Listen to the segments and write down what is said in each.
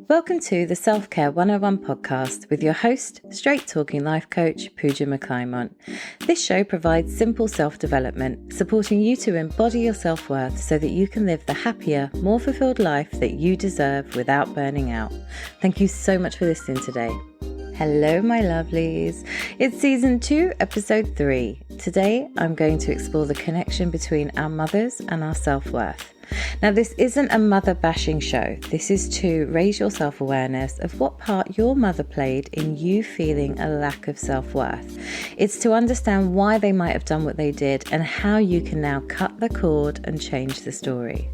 Welcome to the Self-Care 101 podcast with your host, straight-talking life coach, Puja McClymont. This show provides simple self-development, supporting you to embody your self-worth so that you can live the happier, more fulfilled life that you deserve without burning out. Thank you so much for listening today. Hello, my lovelies. It's season 2, episode 3. Today, I'm going to explore the connection between our mothers and our self-worth. Now, this isn't a mother bashing show. This is to raise your self-awareness of what part your mother played in you feeling a lack of self-worth. It's to understand why they might have done what they did and how you can now cut the cord and change the story.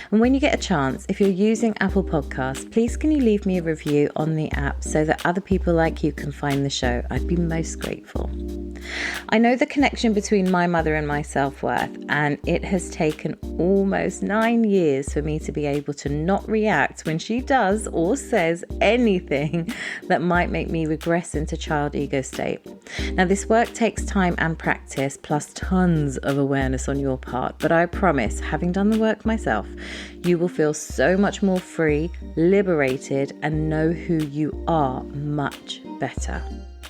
And when you get a chance, if you're using Apple Podcasts, please can you leave me a review on the app so that other people like you can find the show? I'd be most grateful. I know the connection between my mother and my self-worth, and it has taken almost 9 years for me to be able to not react when she does or says anything that might make me regress into child ego state. Now, this work takes time and practice, plus tons of awareness on your part, but I promise, having done the work myself, you will feel so much more free, liberated, and know who you are much better.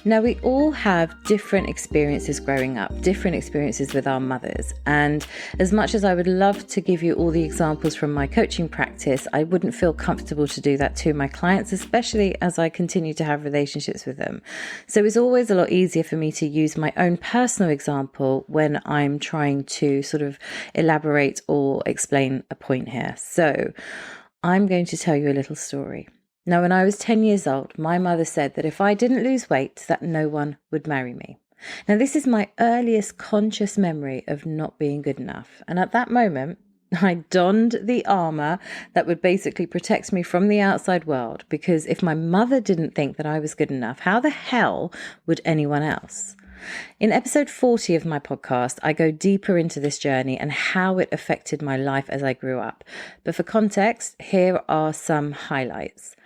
Now, we all have different experiences growing up, different experiences with our mothers. And as much as I would love to give you all the examples from my coaching practice, I wouldn't feel comfortable to do that to my clients, especially as I continue to have relationships with them. So it's always a lot easier for me to use my own personal example when I'm trying to sort of elaborate or explain a point here. So I'm going to tell you a little story. Now, when I was 10 years old, my mother said that if I didn't lose weight, that no one would marry me. Now, this is my earliest conscious memory of not being good enough. And at that moment, I donned the armor that would basically protect me from the outside world, because if my mother didn't think that I was good enough, how the hell would anyone else? In episode 40 of my podcast, I go deeper into this journey and how it affected my life as I grew up. But for context, here are some highlights.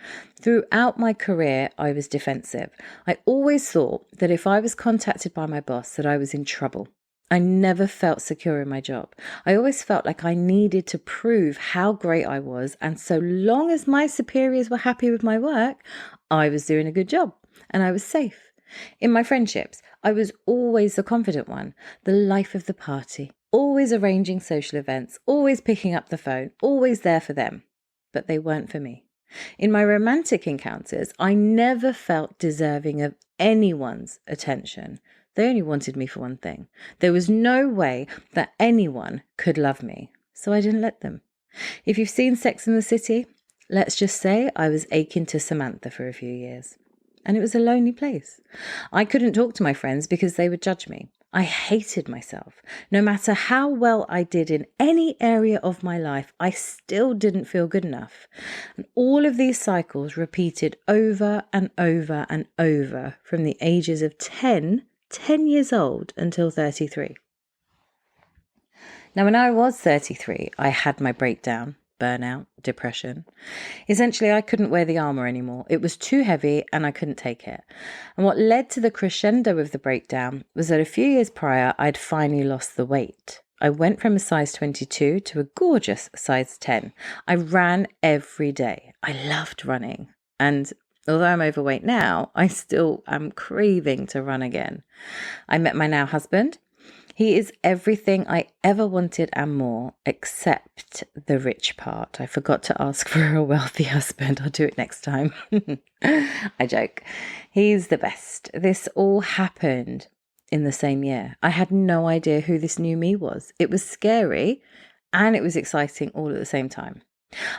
Throughout my career, I was defensive. I always thought that if I was contacted by my boss, that I was in trouble. I never felt secure in my job. I always felt like I needed to prove how great I was, and so long as my superiors were happy with my work, I was doing a good job and I was safe. In my friendships, I was always the confident one, the life of the party, always arranging social events, always picking up the phone, always there for them. But they weren't for me. In my romantic encounters, I never felt deserving of anyone's attention. They only wanted me for one thing. There was no way that anyone could love me, so I didn't let them. If you've seen Sex and the City, let's just say I was akin to Samantha for a few years. And it was a lonely place. I couldn't talk to my friends because they would judge me. I hated myself. No matter how well I did in any area of my life, I still didn't feel good enough. And all of these cycles repeated over and over and over from the ages of 10 years old until 33. Now, when I was 33, I had my breakdown. Burnout, depression. Essentially, I couldn't wear the armor anymore. It was too heavy and I couldn't take it. And what led to the crescendo of the breakdown was that a few years prior, I'd finally lost the weight. I went from a size 22 to a gorgeous size 10. I ran every day. I loved running. And although I'm overweight now, I still am craving to run again. I met my now husband. He is everything I ever wanted and more, except the rich part. I forgot to ask for a wealthy husband. I'll do it next time. I joke. He's the best. This all happened in the same year. I had no idea who this new me was. It was scary and it was exciting all at the same time.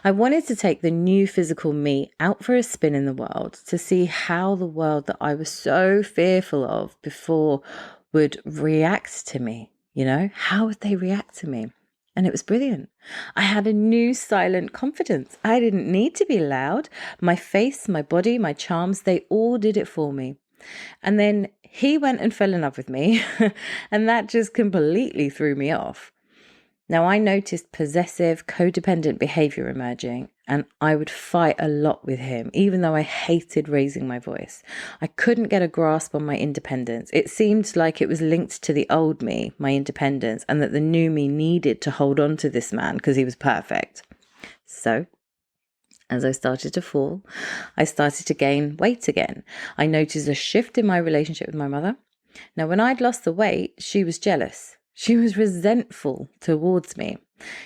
I wanted to take the new physical me out for a spin in the world to see how the world that I was so fearful of before would react to me. How would they react to me? And it was brilliant. I had a new silent confidence. I didn't need to be loud. My face, my body, my charms, they all did it for me. And then he went and fell in love with me, and that just completely threw me off. Now, I noticed possessive, codependent behavior emerging, and I would fight a lot with him, even though I hated raising my voice. I couldn't get a grasp on my independence. It seemed like it was linked to the old me, my independence, and that the new me needed to hold on to this man because he was perfect. So As I started to fall, I started to gain weight again. I noticed a shift in my relationship with my mother. Now, when I'd lost the weight, she was jealous. She was resentful towards me.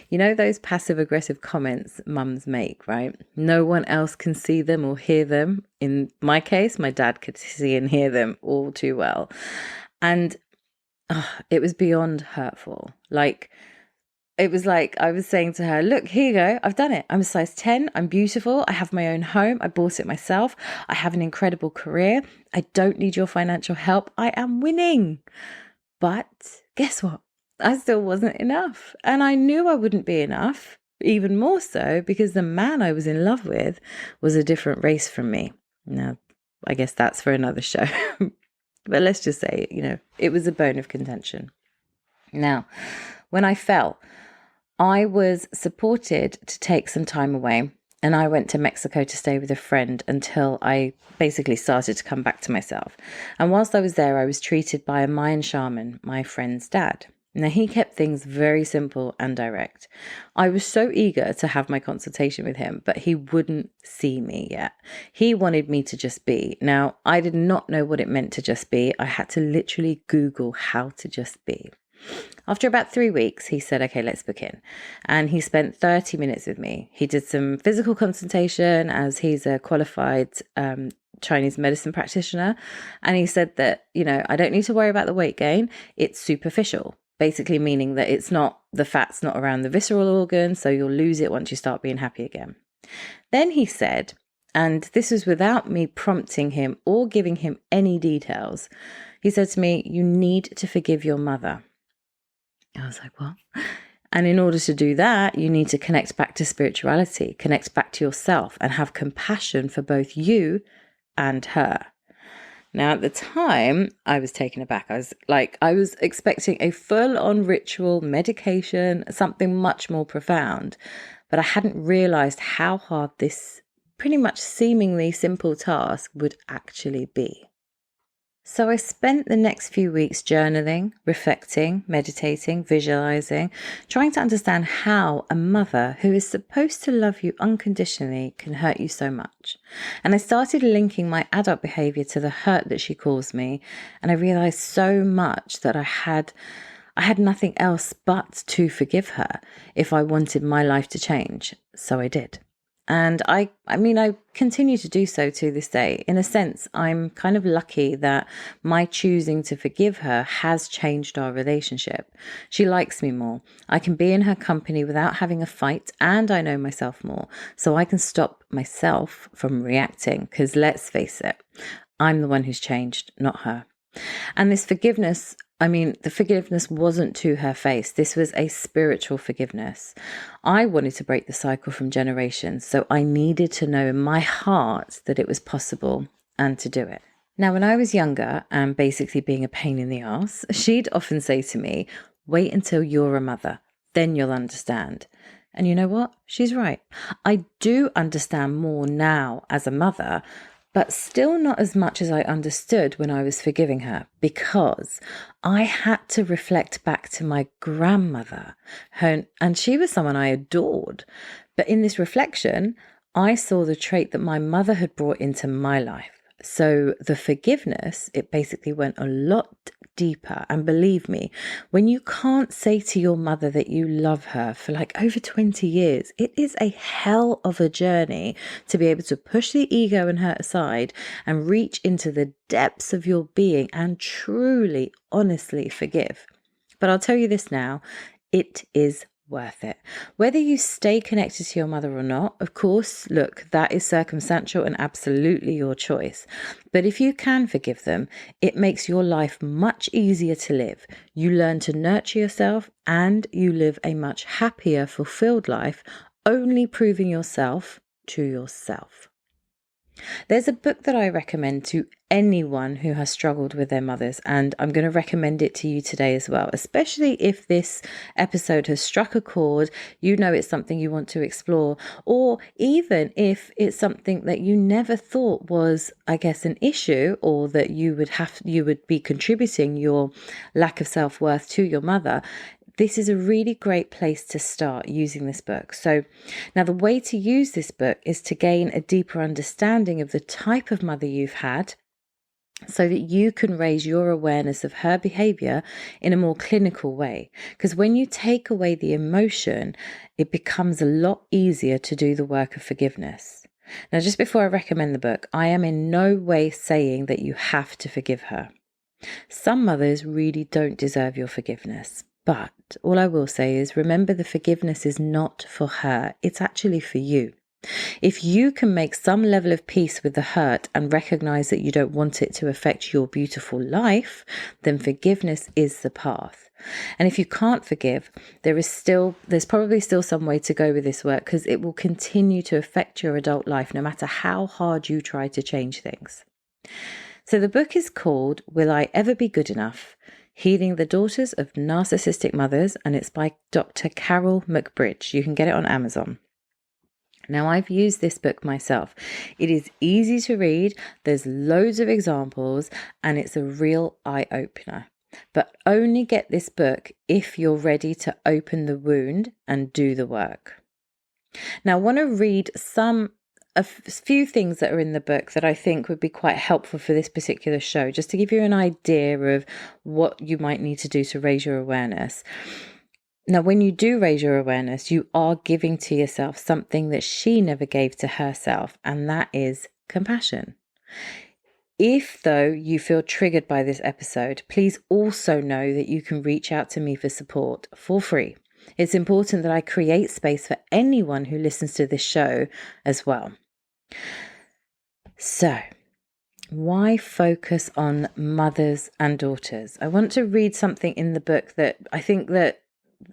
You know those passive aggressive comments mums make, right? No one else can see them or hear them. In my case, my dad could see and hear them all too well. And it was beyond hurtful. It was like I was saying to her, look, here you go. I've done it. I'm a size 10. I'm beautiful. I have my own home. I bought it myself. I have an incredible career. I don't need your financial help. I am winning. But guess what? I still wasn't enough. And I knew I wouldn't be enough, even more so because the man I was in love with was a different race from me. Now, I guess that's for another show. But let's just say, it was a bone of contention. Now, when I fell, I was supported to take some time away, and I went to Mexico to stay with a friend until I basically started to come back to myself. And whilst I was there, I was treated by a Mayan shaman, my friend's dad. Now, he kept things very simple and direct. I was so eager to have my consultation with him, but he wouldn't see me yet. He wanted me to just be. Now, I did not know what it meant to just be. I had to literally Google how to just be. After about 3 weeks, he said, okay, let's book in. And he spent 30 minutes with me. He did some physical consultation as he's a qualified Chinese medicine practitioner. And he said that, I don't need to worry about the weight gain. It's superficial, basically meaning that the fat's not around the visceral organ. So you'll lose it once you start being happy again. Then he said, and this was without me prompting him or giving him any details. He said to me, you need to forgive your mother. I was like, what? And in order to do that, you need to connect back to spirituality, connect back to yourself and have compassion for both you and her. Now, at the time, I was taken aback. I was expecting a full-on ritual, medication, something much more profound. But I hadn't realized how hard this pretty much seemingly simple task would actually be. So I spent the next few weeks journaling, reflecting, meditating, visualizing, trying to understand how a mother who is supposed to love you unconditionally can hurt you so much. And I started linking my adult behavior to the hurt that she caused me. And I realized so much that I had nothing else but to forgive her if I wanted my life to change. So I did. And I continue to do so to this day. In a sense, I'm kind of lucky that my choosing to forgive her has changed our relationship. She likes me more. I can be in her company without having a fight, and I know myself more. So I can stop myself from reacting, because let's face it, I'm the one who's changed, not her. And this forgiveness, the forgiveness wasn't to her face. This was a spiritual forgiveness. I wanted to break the cycle from generations, so I needed to know in my heart that it was possible and to do it. Now, when I was younger and basically being a pain in the ass, she'd often say to me, wait until you're a mother, then you'll understand. And you know what? She's right. I do understand more now as a mother, but still not as much as I understood when I was forgiving her, because I had to reflect back to my grandmother, and she was someone I adored. But in this reflection, I saw the trait that my mother had brought into my life. So the forgiveness, it basically went a lot deeper. And believe me, when you can't say to your mother that you love her for over 20 years, it is a hell of a journey to be able to push the ego and hurt aside and reach into the depths of your being and truly, honestly forgive. But I'll tell you this now, it is worth it. Whether you stay connected to your mother or not, of course, look, that is circumstantial and absolutely your choice. But if you can forgive them, it makes your life much easier to live. You learn to nurture yourself and you live a much happier, fulfilled life, only proving yourself to yourself. There's a book that I recommend to anyone who has struggled with their mothers, and I'm going to recommend it to you today as well, especially if this episode has struck a chord, it's something you want to explore, or even if it's something that you never thought was, an issue, or that you would be contributing your lack of self-worth to your mother. this is a really great place to start using this book. So now the way to use this book is to gain a deeper understanding of the type of mother you've had, so that you can raise your awareness of her behavior in a more clinical way. Because when you take away the emotion, it becomes a lot easier to do the work of forgiveness. Now, just before I recommend the book, I am in no way saying that you have to forgive her. Some mothers really don't deserve your forgiveness. But all I will say is, remember, the forgiveness is not for her. It's actually for you. If you can make some level of peace with the hurt and recognize that you don't want it to affect your beautiful life, then forgiveness is the path. And if you can't forgive, there's probably still some way to go with this work, because it will continue to affect your adult life no matter how hard you try to change things. So the book is called Will I Ever Be Good Enough? Healing the Daughters of Narcissistic Mothers, and it's by Dr. Carol McBridge. You can get it on Amazon. Now, I've used this book myself. It is easy to read, there's loads of examples, and it's a real eye-opener. But only get this book if you're ready to open the wound and do the work. Now, I want to read a few things that are in the book that I think would be quite helpful for this particular show, just to give you an idea of what you might need to do to raise your awareness. Now, when you do raise your awareness, you are giving to yourself something that she never gave to herself, and that is compassion. If, though, you feel triggered by this episode, please also know that you can reach out to me for support for free. It's important that I create space for anyone who listens to this show as well. So, why focus on mothers and daughters? I want to read something in the book that I think that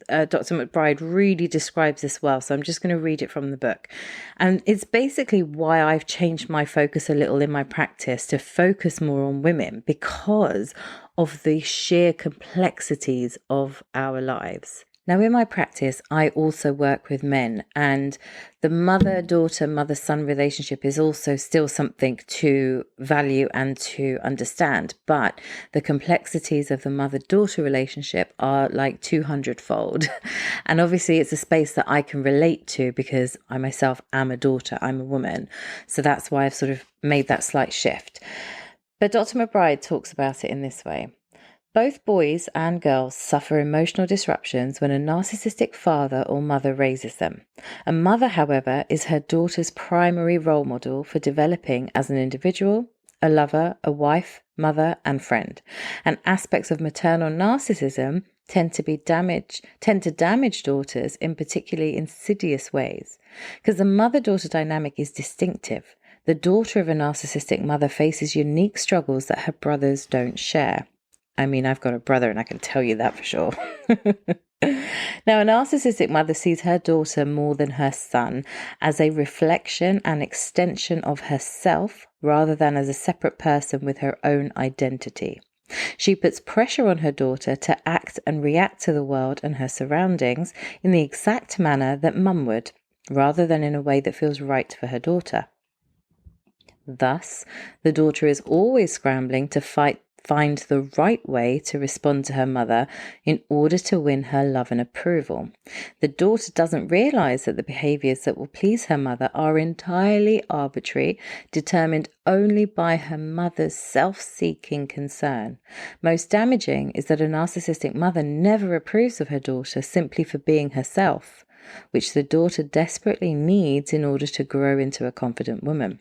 Dr. McBride really describes this well, so I'm just going to read it from the book. And it's basically why I've changed my focus a little in my practice to focus more on women, because of the sheer complexities of our lives. Now, in my practice, I also work with men, and the mother-daughter, mother-son relationship is also still something to value and to understand. But the complexities of the mother-daughter relationship are like 200-fold. And obviously, it's a space that I can relate to because I myself am a daughter, I'm a woman. So that's why I've sort of made that slight shift. But Dr. McBride talks about it in this way. Both boys and girls suffer emotional disruptions when a narcissistic father or mother raises them. A mother, however, is her daughter's primary role model for developing as an individual, a lover, a wife, mother, and friend. And aspects of maternal narcissism tend to damage daughters in particularly insidious ways. Because the mother-daughter dynamic is distinctive. The daughter of a narcissistic mother faces unique struggles that her brothers don't share. I mean, I've got a brother and I can tell you that for sure. Now, a narcissistic mother sees her daughter more than her son as a reflection and extension of herself rather than as a separate person with her own identity. She puts pressure on her daughter to act and react to the world and her surroundings in the exact manner that mum would, rather than in a way that feels right for her daughter. Thus, the daughter is always scrambling to find the right way to respond to her mother in order to win her love and approval. The daughter doesn't realize that the behaviors that will please her mother are entirely arbitrary, determined only by her mother's self-seeking concern. Most damaging is that a narcissistic mother never approves of her daughter simply for being herself, which the daughter desperately needs in order to grow into a confident woman.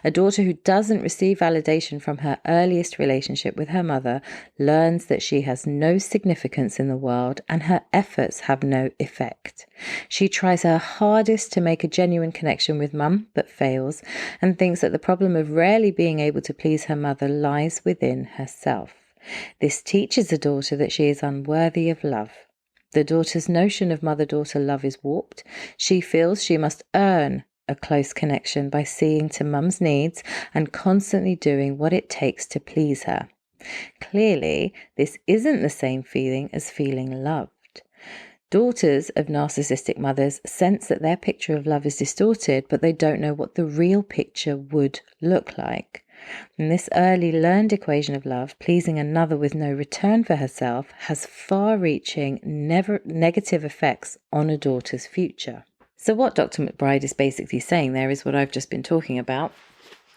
A daughter who doesn't receive validation from her earliest relationship with her mother learns that she has no significance in the world and her efforts have no effect. She tries her hardest to make a genuine connection with mum, but fails, and thinks that the problem of rarely being able to please her mother lies within herself. This teaches the daughter that she is unworthy of love. The daughter's notion of mother-daughter love is warped. She feels she must earn a close connection by seeing to mum's needs and constantly doing what it takes to please her. Clearly, this isn't the same feeling as feeling loved. Daughters of narcissistic mothers sense that their picture of love is distorted, but they don't know what the real picture would look like. And this early learned equation of love, pleasing another with no return for herself, has far-reaching, negative effects on a daughter's future. So what Dr. McBride is basically saying there is what I've just been talking about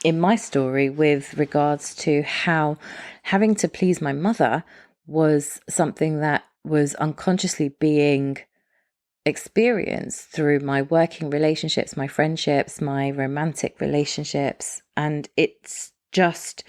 in my story with regards to how having to please my mother was something that was unconsciously being experienced through my working relationships, my friendships, my romantic relationships, and it just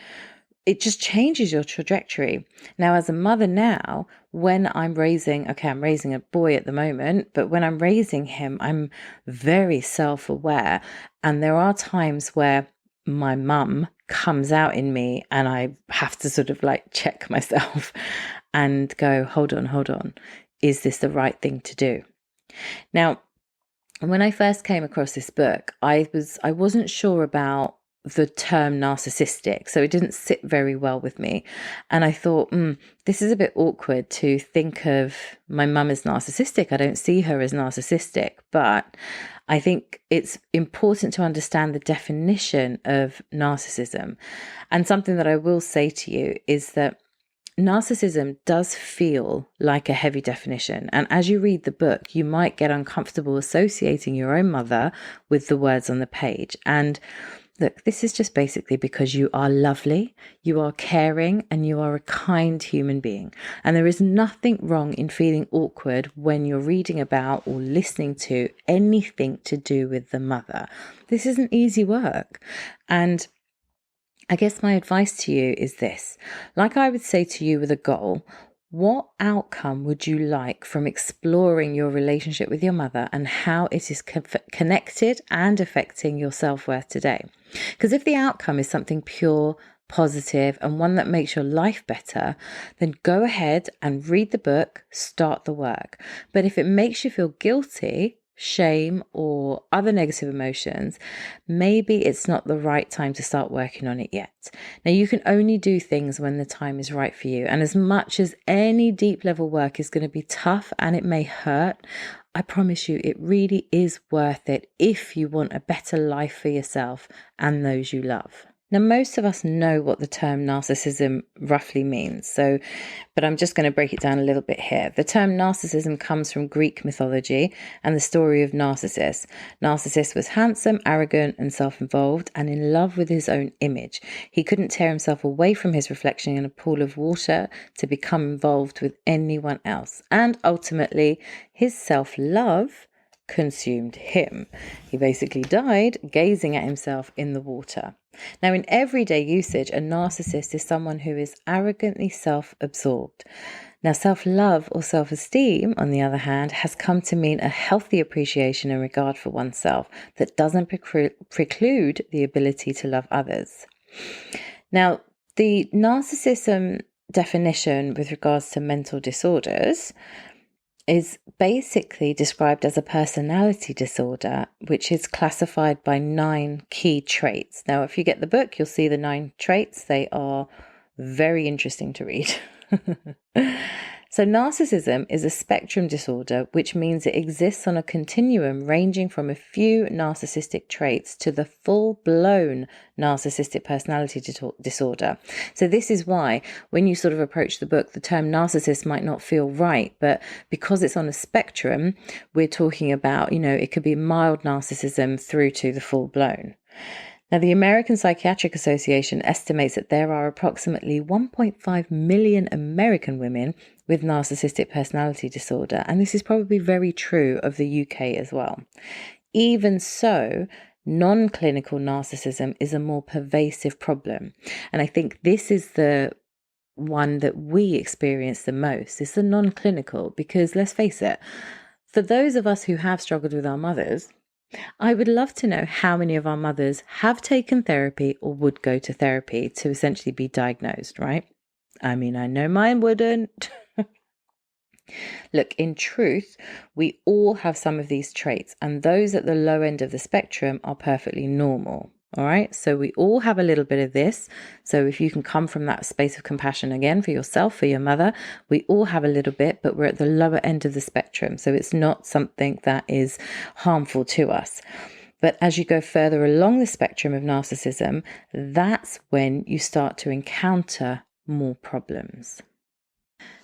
changes your trajectory. Now, as a mother now, when I'm raising a boy at the moment, but when I'm raising him, I'm very self-aware, and there are times where my mum comes out in me and I have to sort of like check myself and go, hold on, is this the right thing to do? Now, when I first came across this book, I wasn't sure about the term narcissistic, so it didn't sit very well with me. And I thought, this is a bit awkward to think of my mum as narcissistic. I don't see her as narcissistic, but I think it's important to understand the definition of narcissism. And something that I will say to you is that narcissism does feel like a heavy definition. And as you read the book, you might get uncomfortable associating your own mother with the words on the page. And look, this is just basically because you are lovely, you are caring, and you are a kind human being. And there is nothing wrong in feeling awkward when you're reading about or listening to anything to do with the mother. This isn't easy work. And I guess my advice to you is this. Like I would say to you with a goal, what outcome would you like from exploring your relationship with your mother and how it is connected and affecting your self-worth today? Because if the outcome is something pure, positive, and one that makes your life better, then go ahead and read the book, start the work. But if it makes you feel guilty, shame, or other negative emotions, maybe it's not the right time to start working on it yet. Now, you can only do things when the time is right for you. And as much as any deep level work is going to be tough and it may hurt, I promise you, it really is worth it if you want a better life for yourself and those you love. Now, most of us know what the term narcissism roughly means, but I'm just going to break it down a little bit here. The term narcissism comes from Greek mythology and the story of Narcissus. Narcissus was handsome, arrogant, and self-involved, and in love with his own image. He couldn't tear himself away from his reflection in a pool of water to become involved with anyone else. And ultimately, his self-love consumed him. He basically died gazing at himself in the water. Now, in everyday usage, a narcissist is someone who is arrogantly self-absorbed. Now, self-love or self-esteem, on the other hand, has come to mean a healthy appreciation and regard for oneself that doesn't preclude the ability to love others. Now, the narcissism definition with regards to mental disorders is basically described as a personality disorder, which is classified by 9 key traits. Now, if you get the book, you'll see the 9 traits. They are very interesting to read. So narcissism is a spectrum disorder, which means it exists on a continuum ranging from a few narcissistic traits to the full-blown narcissistic personality disorder. So this is why when you sort of approach the book, the term narcissist might not feel right, but because it's on a spectrum, we're talking about, it could be mild narcissism through to the full-blown. Now, the American Psychiatric Association estimates that there are approximately 1.5 million American women with narcissistic personality disorder, and this is probably very true of the UK as well. Even so, non-clinical narcissism is a more pervasive problem, and I think this is the one that we experience the most. It's the non-clinical, because let's face it, for those of us who have struggled with our mothers, I would love to know how many of our mothers have taken therapy or would go to therapy to essentially be diagnosed, right? I mean, I know mine wouldn't. Look, in truth, we all have some of these traits, and those at the low end of the spectrum are perfectly normal. All right, so we all have a little bit of this. So if you can come from that space of compassion again for yourself, for your mother, we all have a little bit, but we're at the lower end of the spectrum. So it's not something that is harmful to us. But as you go further along the spectrum of narcissism, that's when you start to encounter more problems.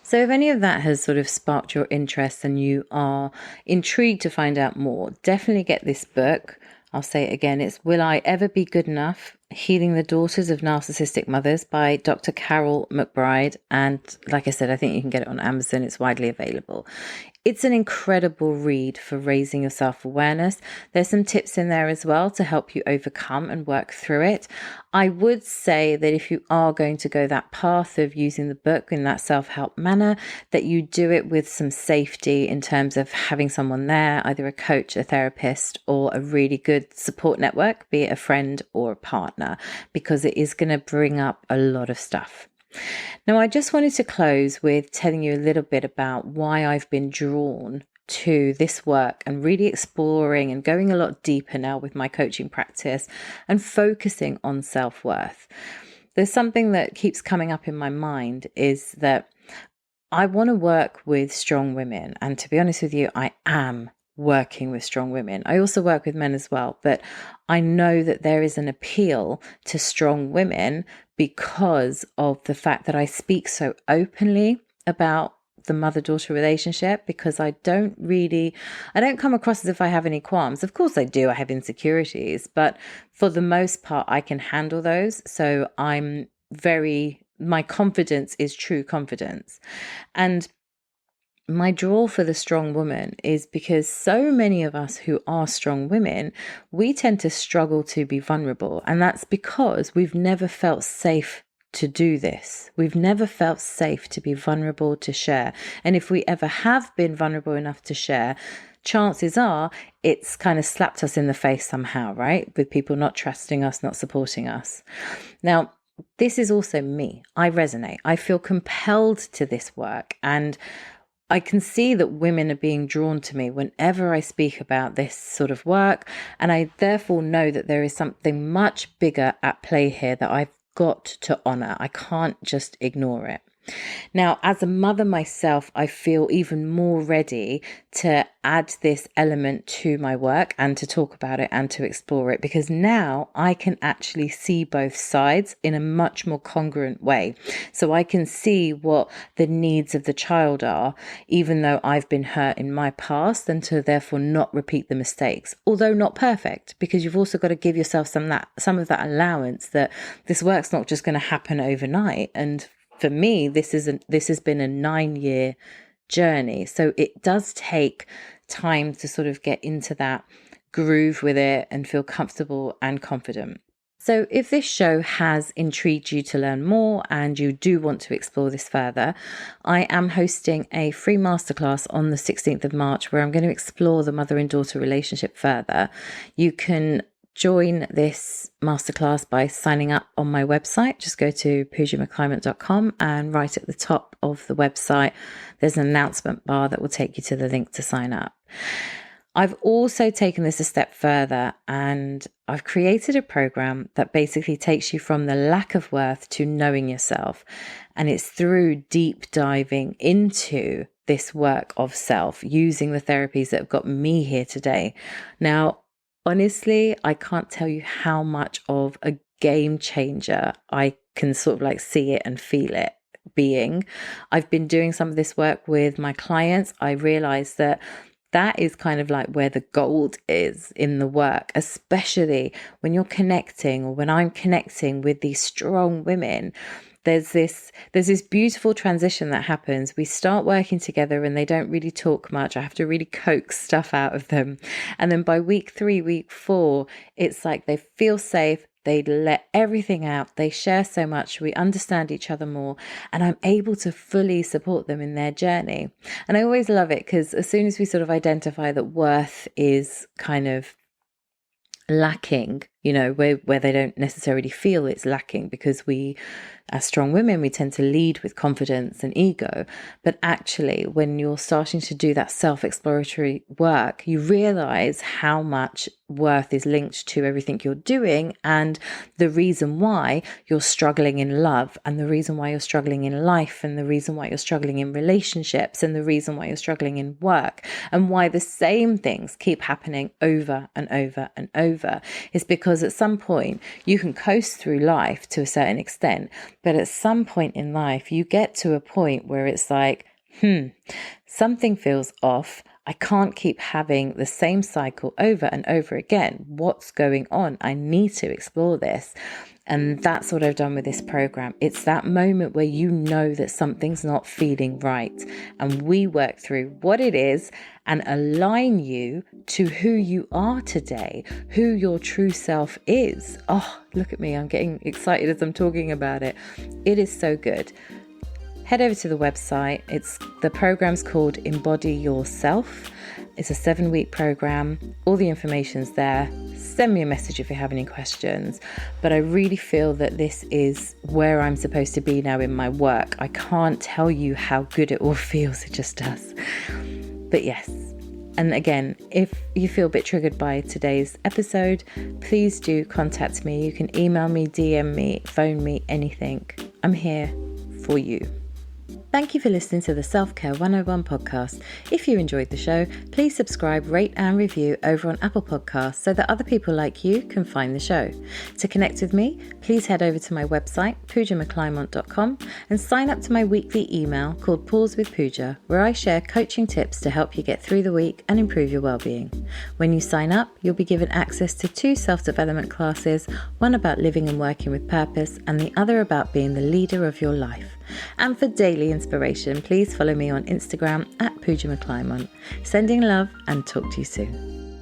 So if any of that has sort of sparked your interest and you are intrigued to find out more, definitely get this book. I'll say it again. It's Will I Ever Be Good Enough? Healing the Daughters of Narcissistic Mothers by Dr. Carol McBride. And like I said, I think you can get it on Amazon. It's widely available. It's an incredible read for raising your self-awareness. There's some tips in there as well to help you overcome and work through it. I would say that if you are going to go that path of using the book in that self-help manner, that you do it with some safety in terms of having someone there, either a coach, a therapist, or a really good support network, be it a friend or a partner, because it is going to bring up a lot of stuff. Now, I just wanted to close with telling you a little bit about why I've been drawn to this work and really exploring and going a lot deeper now with my coaching practice and focusing on self-worth. There's something that keeps coming up in my mind is that I want to work with strong women. And to be honest with you, I am working with strong women. I also work with men as well, but I know that there is an appeal to strong women because of the fact that I speak so openly about the mother-daughter relationship, because I don't come across as if I have any qualms. Of course I do, I have insecurities, but for the most part, I can handle those. So my confidence is true confidence. And my draw for the strong woman is because so many of us who are strong women, we tend to struggle to be vulnerable. And that's because we've never felt safe to do this. We've never felt safe to be vulnerable, to share. And if we ever have been vulnerable enough to share, chances are it's kind of slapped us in the face somehow, right? With people not trusting us, not supporting us. Now, this is also me. I resonate. I feel compelled to this work, and I can see that women are being drawn to me whenever I speak about this sort of work. And I therefore know that there is something much bigger at play here that I've got to honor. I can't just ignore it. Now, as a mother myself, I feel even more ready to add this element to my work and to talk about it and to explore it, because now I can actually see both sides in a much more congruent way. So I can see what the needs of the child are, even though I've been hurt in my past, and to therefore not repeat the mistakes, although not perfect, because you've also got to give yourself some of that allowance that this work's not just going to happen overnight. And for me, this has been a 9-year journey. So it does take time to sort of get into that groove with it and feel comfortable and confident. So if this show has intrigued you to learn more and you do want to explore this further, I am hosting a free masterclass on the 16th of March where I'm going to explore the mother and daughter relationship further. You can join this masterclass by signing up on my website. Just go to PujaMcClymont.com, and right at the top of the website, there's an announcement bar that will take you to the link to sign up. I've also taken this a step further, and I've created a program that basically takes you from the lack of worth to knowing yourself. And it's through deep diving into this work of self, using the therapies that have got me here today. Now, honestly, I can't tell you how much of a game changer I can sort of like see it and feel it being. I've been doing some of this work with my clients. I realized that is kind of like where the gold is in the work, especially when you're connecting, or when I'm connecting with these strong women. There's this beautiful transition that happens. We start working together and they don't really talk much. I have to really coax stuff out of them. And then by week 3, week 4, it's like they feel safe. They let everything out. They share so much. We understand each other more. And I'm able to fully support them in their journey. And I always love it because as soon as we sort of identify that worth is kind of lacking where they don't necessarily feel it's lacking, because we, as strong women, we tend to lead with confidence and ego. But actually, when you're starting to do that self-exploratory work, you realize how much worth is linked to everything you're doing, and the reason why you're struggling in love, and the reason why you're struggling in life, and the reason why you're struggling in relationships, and the reason why you're struggling in work, and why the same things keep happening over and over and over, is because at some point you can coast through life to a certain extent, but at some point in life you get to a point where it's like, something feels off. I can't keep having the same cycle over and over again. What's going on? I need to explore this. And that's what I've done with this program. It's that moment where you know that something's not feeling right. And we work through what it is and align you to who you are today, who your true self is. Oh, look at me. I'm getting excited as I'm talking about it. It is so good. Head over to the website. The program's called Embody Yourself. It's a 7-week program. All the information's there. Send me a message if you have any questions. But I really feel that this is where I'm supposed to be now in my work. I can't tell you how good it all feels. It just does. But yes. And again, if you feel a bit triggered by today's episode, please do contact me. You can email me, DM me, phone me, anything. I'm here for you. Thank you for listening to the Self-Care 101 podcast. If you enjoyed the show, please subscribe, rate and review over on Apple Podcasts so that other people like you can find the show. To connect with me, please head over to my website, PujaMcClymont.com, and sign up to my weekly email called Pause with Puja, where I share coaching tips to help you get through the week and improve your well-being. When you sign up, you'll be given access to 2 self-development classes, one about living and working with purpose, and the other about being the leader of your life. And for daily inspiration, please follow me on Instagram at Puja McClymont. Sending love and talk to you soon.